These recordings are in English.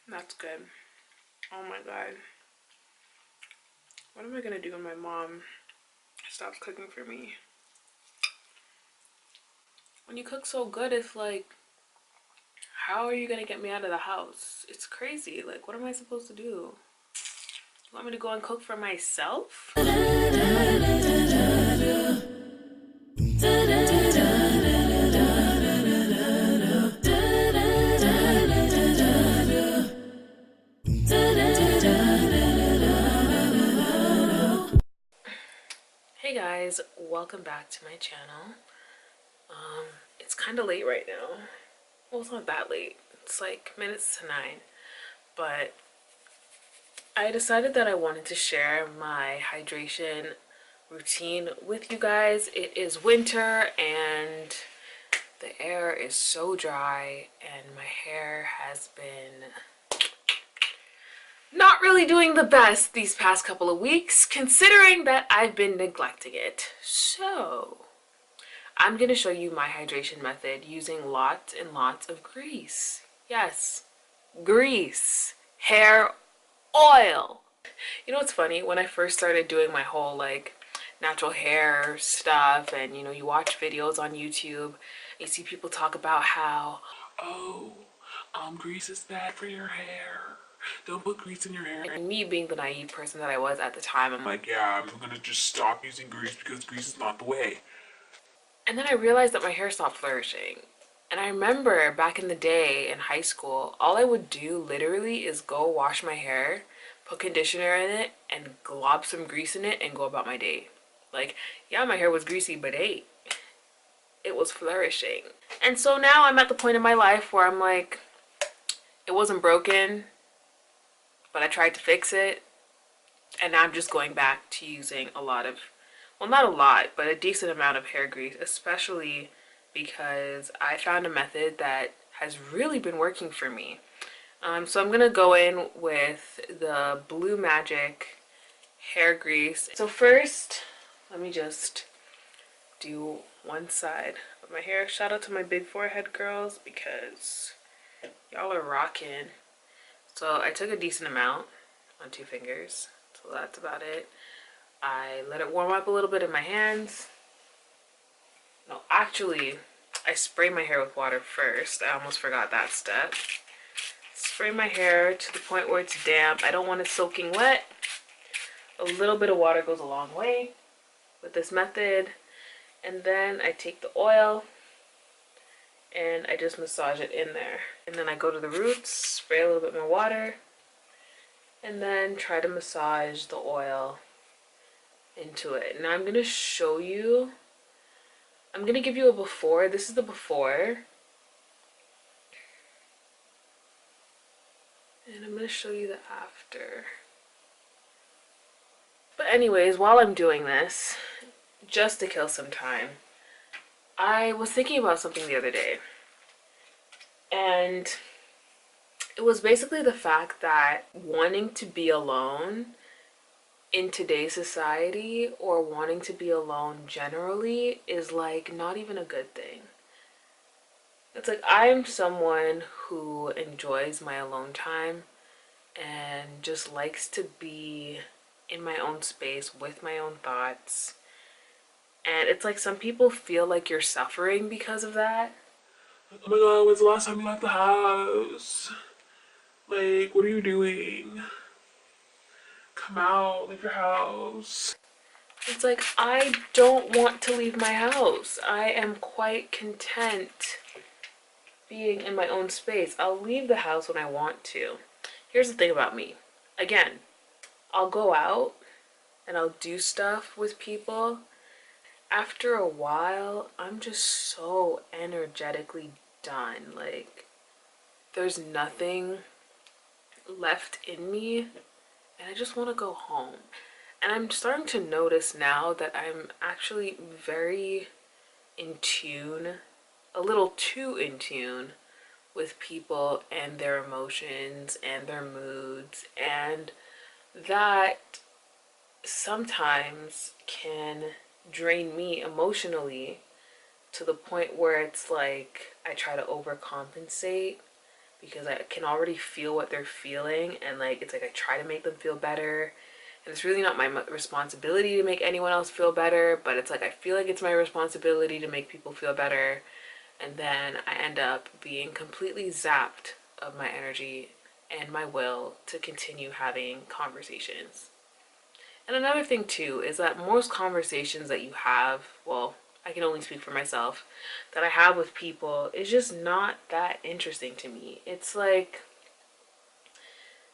That's good. Oh my god. What am I gonna do when my mom stops cooking for me? When you cook so good, it's like, how are you gonna get me out of the house? It's crazy. Like, what am I supposed to do? You want me to go and cook for myself? Hey guys, welcome back to my channel. It's kind of late right now. Well, it's not that late. It's like minutes to 9. But I decided that I wanted to share my hydration routine with you guys. It is winter and the air is so dry and my hair has been not really doing the best these past couple of weeks, considering that I've been neglecting it. So I'm going to show you my hydration method using lots and lots of grease. Yes, grease, hair oil. You know what's funny? When I first started doing my whole like natural hair stuff, and you watch videos on YouTube, you see people talk about how, oh, grease is bad for your hair. Don't put grease in your hair. And me being the naive person that I was at the time, I'm like, yeah, I'm gonna just stop using grease because grease is not the way. And then I realized that my hair stopped flourishing. And I remember back in the day in high school, all I would do literally is go wash my hair, put conditioner in it, and glob some grease in it and go about my day. Like, yeah, my hair was greasy, but hey, it was flourishing. And so now I'm at the point in my life where I'm like, it wasn't broken, but I tried to fix it. And now I'm just going back to using a lot of, well, not a lot, but a decent amount of hair grease, especially because I found a method that has really been working for me. So I'm gonna go in with the Blue Magic hair grease. So first, let me just do one side of my hair. Shout out to my big forehead girls because y'all are rocking. So I took a decent amount on 2 fingers. So that's about it. I let it warm up a little bit in my hands. No, actually, I spray my hair with water first. I almost forgot that step. Spray my hair to the point where it's damp. I don't want it soaking wet. A little bit of water goes a long way with this method. And then I take the oil and I just massage it in there. And then I go to the roots, spray a little bit more water, and then try to massage the oil into it. Now I'm going to show you, I'm going to give you a before. This is the before. And I'm going to show you the after. But anyways, while I'm doing this, just to kill some time, I was thinking about something the other day. And it was basically the fact that wanting to be alone in today's society, or wanting to be alone generally, is like not even a good thing. It's like I'm someone who enjoys my alone time and just likes to be in my own space with my own thoughts. And it's like some people feel like you're suffering because of that. Oh my god, when's the last time you left the house? Like, what are you doing? Come out, leave your house. It's like, I don't want to leave my house. I am quite content being in my own space. I'll leave the house when I want to. Here's the thing about me. Again, I'll go out and I'll do stuff with people. After a while, I'm just so energetically done. Like, there's nothing left in me and I just want to go home. And I'm starting to notice now that I'm actually very in tune, a little too in tune with people and their emotions and their moods, and that sometimes can drain me emotionally to the point where it's like I try to overcompensate because I can already feel what they're feeling, and like it's like I try to make them feel better, and it's really not my responsibility to make anyone else feel better, but it's like I feel like it's my responsibility to make people feel better, and then I end up being completely zapped of my energy and my will to continue having conversations. And another thing too is that most conversations that you have, well, I can only speak for myself, that I have with people is just not that interesting to me. It's like,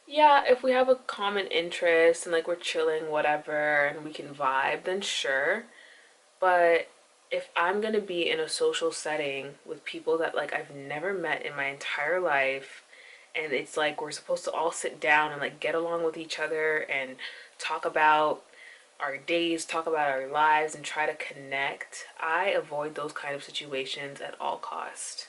yeah, if we have a common interest and like we're chilling, whatever, and we can vibe, then sure. But if I'm gonna be in a social setting with people that like I've never met in my entire life, and it's like we're supposed to all sit down and like get along with each other and talk about our days, talk about our lives, and try to connect, I avoid those kind of situations at all cost.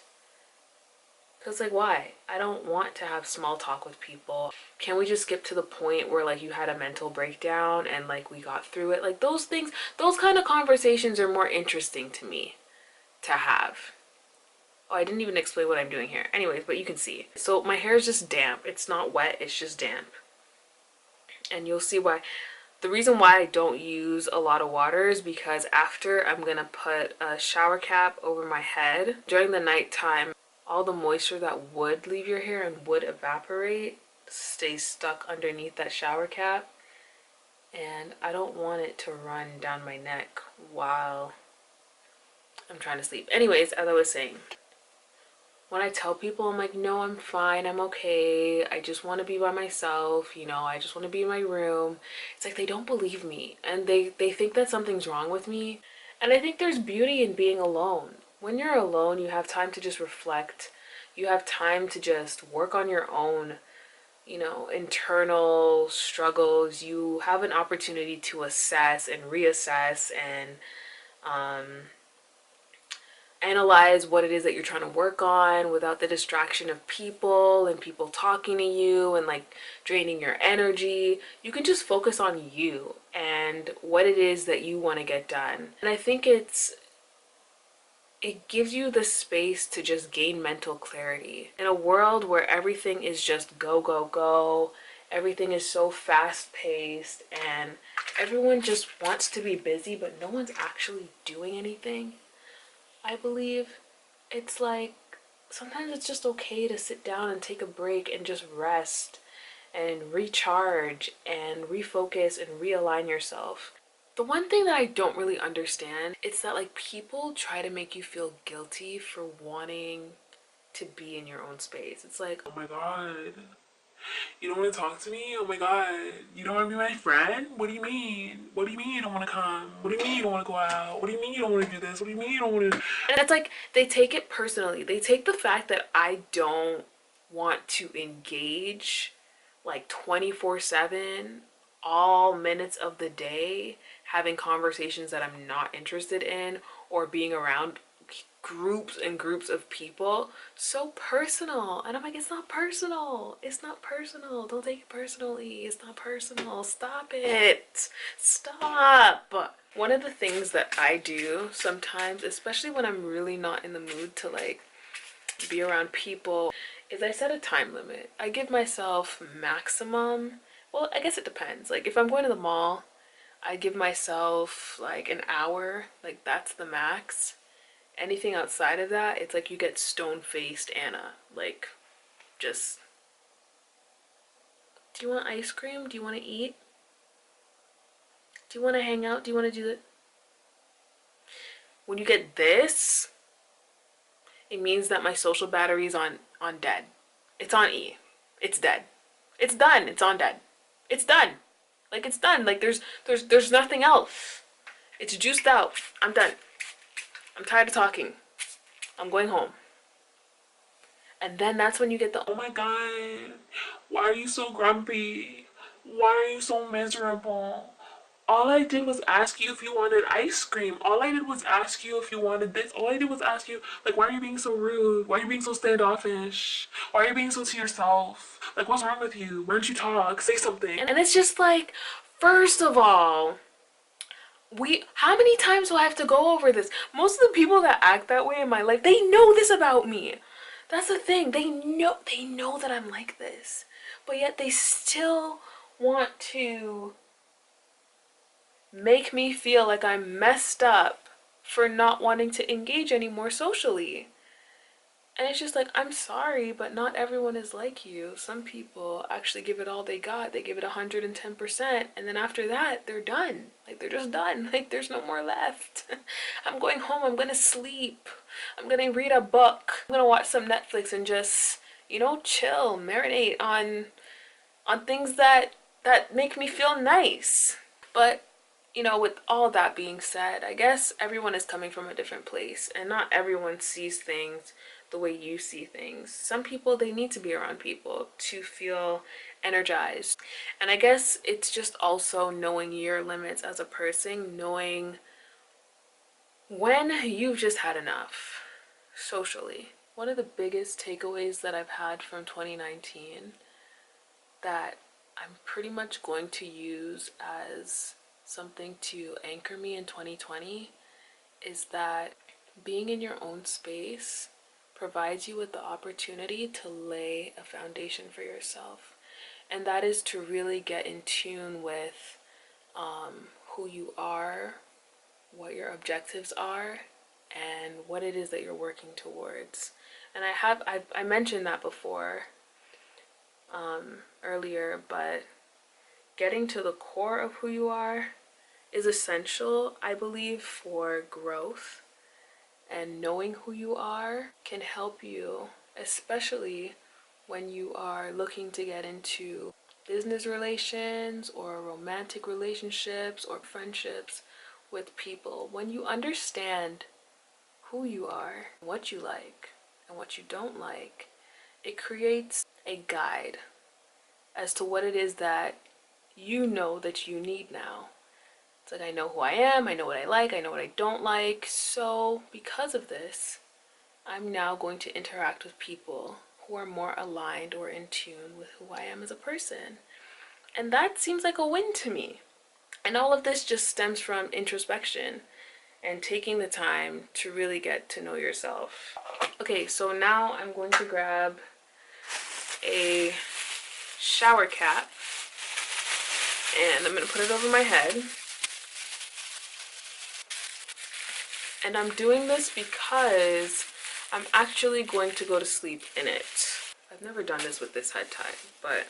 Because like, why? I don't want to have small talk with people. Can we just skip to the point where like you had a mental breakdown and like we got through it? Like those things, those kind of conversations are more interesting to me to have. Oh, I didn't even explain what I'm doing here. Anyways, but you can see. So my hair is just damp. It's not wet, it's just damp. And you'll see why. The reason why I don't use a lot of water is because after I'm gonna put a shower cap over my head, during the nighttime, all the moisture that would leave your hair and would evaporate stays stuck underneath that shower cap. And I don't want it to run down my neck while I'm trying to sleep. Anyways, as I was saying, when I tell people, I'm like, no, I'm fine, I'm okay, I just want to be by myself, you know, I just want to be in my room. It's like they don't believe me, and they think that something's wrong with me. And I think there's beauty in being alone. When you're alone, you have time to just reflect. You have time to just work on your own, you know, internal struggles. You have an opportunity to assess and reassess and um, analyze what it is that you're trying to work on without the distraction of people and people talking to you and like draining your energy. You can just focus on you and what it is that you want to get done. And I think it gives you the space to just gain mental clarity in a world where everything is just go go go. Everything is so fast paced and everyone just wants to be busy, but no one's actually doing anything. I believe it's like sometimes it's just okay to sit down and take a break and just rest and recharge and refocus and realign yourself. The one thing that I don't really understand is that like people try to make you feel guilty for wanting to be in your own space. It's like, oh my god, you don't want to talk to me? Oh my god, you don't want to be my friend? What do you mean? What do you mean you don't want to come? What do you mean you don't want to go out? What do you mean you don't want to do this? What do you mean you don't want to? And it's like they take it personally. They take the fact that I don't want to engage like 24/7, all minutes of the day, having conversations that I'm not interested in or being around groups and groups of people so personal. And I'm like, it's not personal, it's not personal, don't take it personally, it's not personal, stop it, stop. One of the things that I do sometimes, especially when I'm really not in the mood to like be around people, is I set a time limit. I give myself maximum, well, I guess it depends. Like if I'm going to the mall, I give myself like an hour, like that's the max. Anything outside of that, it's like you get stone-faced Anna. Like, just, do you want ice cream? Do you want to eat? Do you want to hang out? Do you want to do that? When you get this, it means that my social battery's on dead. It's on E. It's dead. It's done. It's on dead. It's done. Like it's done. Like there's nothing else. It's juiced out. I'm done. I'm tired of talking. I'm going home. And then that's when you get the, oh my god, why are you so grumpy? Why are you so miserable? All I did was ask you if you wanted ice cream. All I did was ask you if you wanted this. All I did was ask you, like, why are you being so rude? Why are you being so standoffish? Why are you being so to yourself? Like, what's wrong with you? Why don't you talk? Say something. And it's just like, first of all, how many times do I have to go over this? Most of the people that act that way in my life, they know this about me. That's the thing. They know that I'm like this. But yet they still want to make me feel like I'm messed up for not wanting to engage anymore socially. And it's just like, I'm sorry, but not everyone is like you. Some people actually give it all they got. They give it 110%. And then after that, they're done. Like, they're just done. Like, there's no more left. I'm going home. I'm going to sleep. I'm going to read a book. I'm going to watch some Netflix and just, chill, marinate on things that make me feel nice. But with all that being said, I guess everyone is coming from a different place, and not everyone sees things the way you see things. Some people, they need to be around people to feel energized. And I guess it's just also knowing your limits as a person, knowing when you've just had enough socially. One of the biggest takeaways that I've had from 2019 that I'm pretty much going to use as something to anchor me in 2020 is that being in your own space provides you with the opportunity to lay a foundation for yourself. And that is to really get in tune with who you are, what your objectives are, and what it is that you're working towards. And I mentioned that before earlier, but getting to the core of who you are is essential, I believe, for growth. And knowing who you are can help you, especially when you are looking to get into business relations or romantic relationships or friendships with people. When you understand who you are, what you like, and what you don't like, it creates a guide as to what it is that you know that you need now. It's like, I know who I am, I know what I like, I know what I don't like. So because of this, I'm now going to interact with people who are more aligned or in tune with who I am as a person. And that seems like a win to me. And all of this just stems from introspection and taking the time to really get to know yourself. Okay, so now I'm going to grab a shower cap and I'm going to put it over my head. And I'm doing this because I'm actually going to go to sleep in it. I've never done this with this head tie, but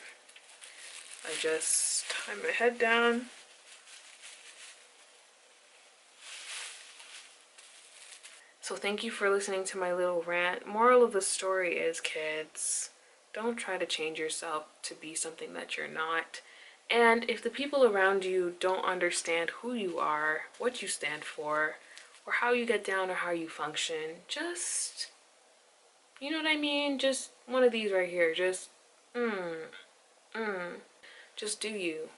I just tie my head down. So thank you for listening to my little rant. Moral of the story is, kids, don't try to change yourself to be something that you're not. And if the people around you don't understand who you are, what you stand for, or how you get down or how you function, just, you know what I mean? Just one of these right here. Just do you.